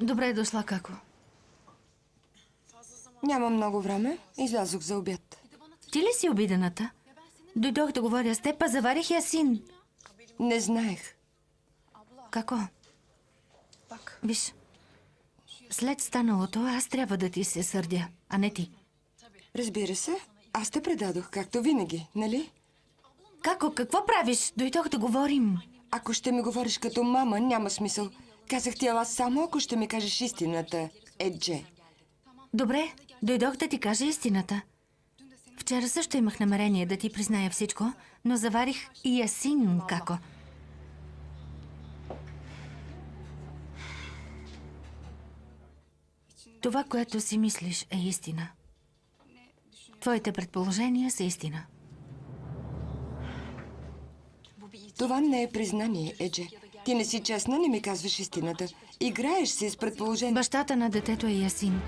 Добре дошла, Како. Няма много време. Излязох за обяд. Ти ли си обидената? Дойдох да говоря с теб, а заварих ясин. Не знаех. Како? Виж, след станалото аз трябва да ти се сърдя, а не ти. Разбира се. Аз те предадох, както винаги, нали? Како, какво правиш? Дойдох да говорим. Ако ще ми говориш като мама, няма смисъл. Казах ти ела само, ако ще ми кажеш истината, Едже. Добре, дойдох да ти кажа истината. Вчера също имах намерение да ти призная всичко, но заварих и ясин, Како. Това, което си мислиш, е истина. Твоите предположения са истина. Това не е признание, Едже. Ти не си честна, не ми казваш истината. Играеш си с предположение. Бащата на детето е Ясин.